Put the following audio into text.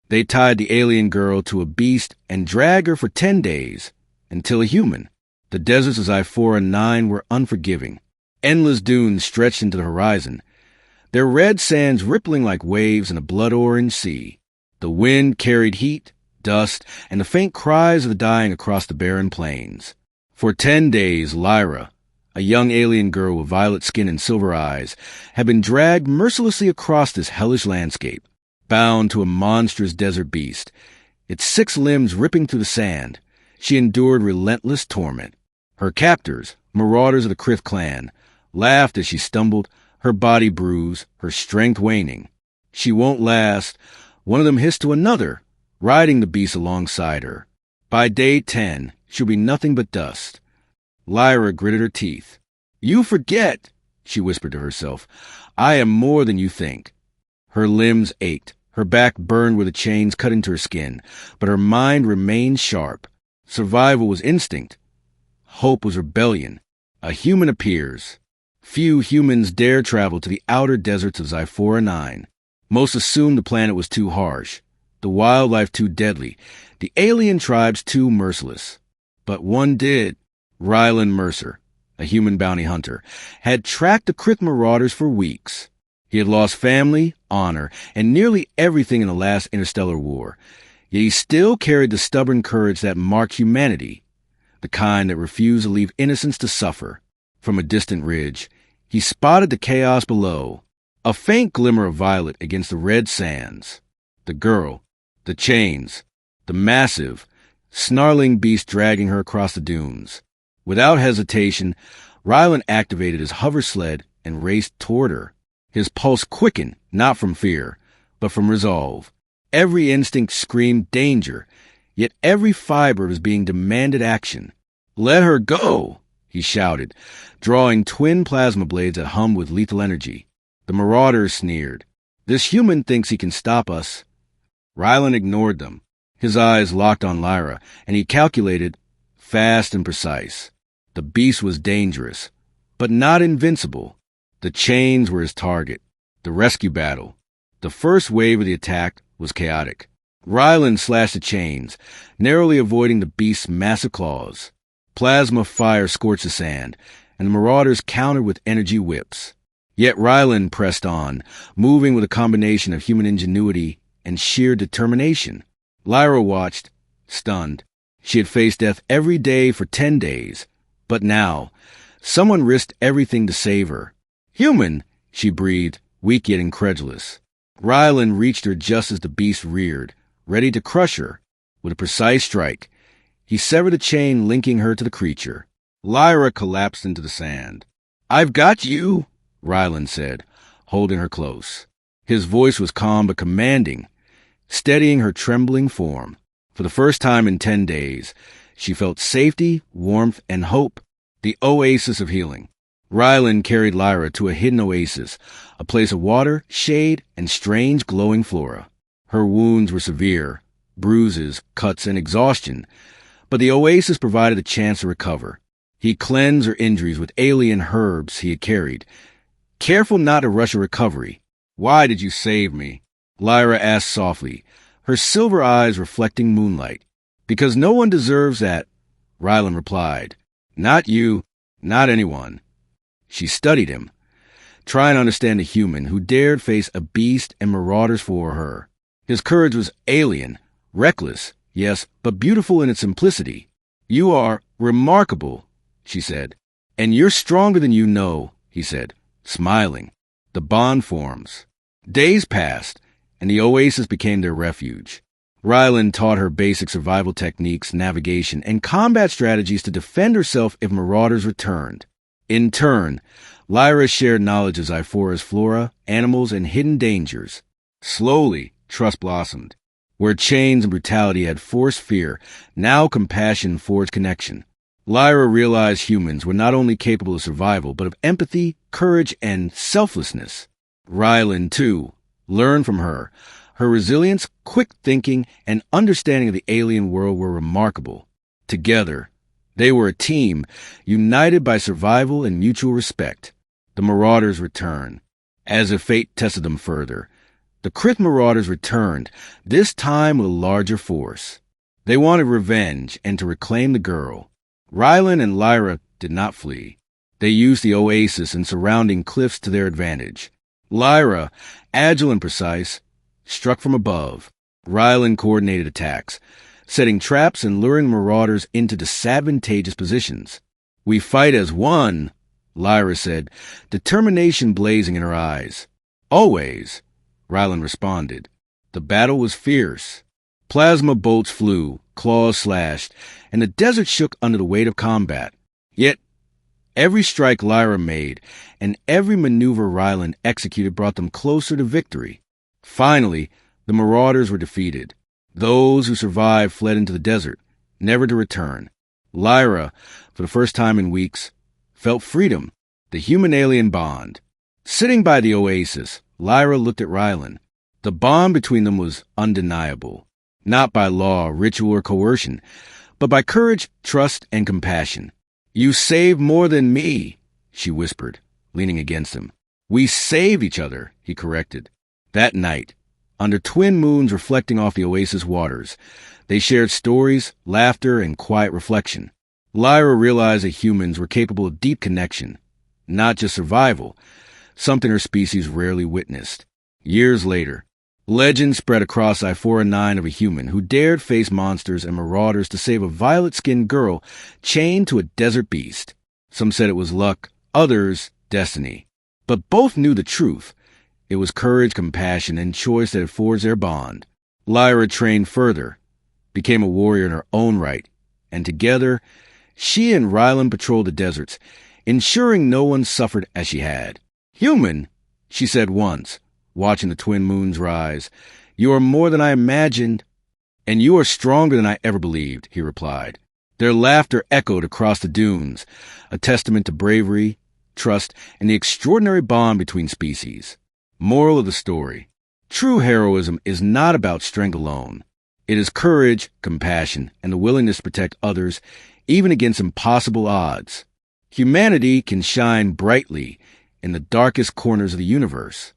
They tied the alien girl to a beast and dragged her for 10 days, until a human. The deserts of Zyphora 9 were unforgiving. Endless dunes stretched into the horizon, their red sands rippling like waves in a blood-orange sea. The wind carried heat, dust, and the faint cries of the dying across the barren plains. For 10 days, Lyra, a young alien girl with violet skin and silver eyes, had been dragged mercilessly across this hellish landscape, bound to a monstrous desert beast, its 6 limbs ripping through the sand. She endured relentless torment. Her captors, marauders of the Krith clan, laughed as she stumbled, her body bruised, her strength waning. "She won't last," one of them hissed to another, riding the beast alongside her. "By day 10, she'll be nothing but dust." Lyra gritted her teeth. "You forget," she whispered to herself. "I am more than you think." Her limbs ached, her back burned where the chains cut into her skin, but her mind remained sharp. Survival was instinct. Hope was rebellion. A human appears. Few humans dare travel to the outer deserts of Zyphora 9. Most assumed the planet was too harsh, the wildlife too deadly, the alien tribes too merciless. But one did. Rylan Mercer, a human bounty hunter, had tracked the Krith marauders for weeks. He had lost family, honor, and nearly everything in the last interstellar war, yet he still carried the stubborn courage that marked humanity, the kind that refused to leave innocents to suffer. From a distant ridge, he spotted the chaos below, a faint glimmer of violet against the red sands. The girl, the chains, the massive, snarling beast dragging her across the dunes. Without hesitation, Rylan activated his hover sled and raced toward her. His pulse quickened, not from fear, but from resolve. Every instinct screamed danger, yet every fiber of his being demanded action. "Let her go!" he shouted, drawing twin plasma blades that hummed with lethal energy. The marauders sneered. "This human thinks he can stop us." Rylan ignored them. His eyes locked on Lyra, and he calculated, fast and precise. The beast was dangerous, but not invincible. The chains were his target. The rescue battle. The first wave of the attack was chaotic. Rylan slashed the chains, narrowly avoiding the beast's massive claws. Plasma fire scorched the sand, and the marauders countered with energy whips. Yet Rylan pressed on, moving with a combination of human ingenuity and sheer determination. Lyra watched, stunned. She had faced death every day for 10 days. But now, someone risked everything to save her. "Human," she breathed, weak yet incredulous. Rylan reached her just as the beast reared, ready to crush her. With a precise strike, he severed the chain linking her to the creature. Lyra collapsed into the sand. "I've got you," Rylan said, holding her close. His voice was calm but commanding, steadying her trembling form. For the first time in 10 days, she felt safety, warmth, and hope, the oasis of healing. Rylan carried Lyra to a hidden oasis, a place of water, shade, and strange glowing flora. Her wounds were severe, bruises, cuts, and exhaustion, but the oasis provided a chance to recover. He cleansed her injuries with alien herbs he had carried, careful not to rush a recovery. "Why did you save me?" Lyra asked softly, her silver eyes reflecting moonlight. "Because no one deserves that," Rylan replied. "Not you, not anyone." She studied him, trying to understand a human who dared face a beast and marauders for her. His courage was alien, reckless, yes, but beautiful in its simplicity. "You are remarkable," she said. "And you're stronger than you know," he said, smiling. The bond forms. Days passed, and the oasis became their refuge. Rylan taught her basic survival techniques, navigation, and combat strategies to defend herself if marauders returned. In turn, Lyra shared knowledge of Zyphora's flora, animals, and hidden dangers. Slowly, trust blossomed. Where chains and brutality had forced fear, now compassion forged connection. Lyra realized humans were not only capable of survival, but of empathy, courage, and selflessness. Rylan, too, learned from her. Her resilience, quick thinking, and understanding of the alien world were remarkable. Together, they were a team, united by survival and mutual respect. The marauders returned. As if fate tested them further, The Krith marauders returned, this time with a larger force. They wanted revenge and to reclaim the girl. Rylan and Lyra did not flee. They used the oasis and surrounding cliffs to their advantage. Lyra, agile and precise, struck from above. Rylan coordinated attacks, setting traps and luring marauders into disadvantageous positions. "We fight as one," Lyra said, determination blazing in her eyes. "Always," Rylan responded. The battle was fierce. Plasma bolts flew, claws slashed, and the desert shook under the weight of combat. Yet, every strike Lyra made and every maneuver Rylan executed brought them closer to victory. Finally, the marauders were defeated. Those who survived fled into the desert, never to return. Lyra, for the first time in weeks, felt freedom, the human-alien bond. Sitting by the oasis, Lyra looked at Rylan. The bond between them was undeniable, not by law, ritual, or coercion, but by courage, trust, and compassion. "You saved more than me," she whispered, leaning against him. "We saved each other," he corrected. That night, under twin moons reflecting off the oasis waters, they shared stories, laughter, and quiet reflection. Lyra realized that humans were capable of deep connection, not just survival, something her species rarely witnessed. Years later, legend spread across I-409 of a human who dared face monsters and marauders to save a violet-skinned girl chained to a desert beast. Some said it was luck, others destiny. But both knew the truth. It was courage, compassion, and choice that had forged their bond. Lyra trained further, became a warrior in her own right, and together, she and Rylan patrolled the deserts, ensuring no one suffered as she had. "Human," she said once, watching the twin moons rise, "you are more than I imagined." "And you are stronger than I ever believed," he replied. Their laughter echoed across the dunes, a testament to bravery, trust, and the extraordinary bond between species. Moral of the story: true heroism is not about strength alone. It is courage, compassion, and the willingness to protect others, even against impossible odds. Humanity can shine brightly in the darkest corners of the universe.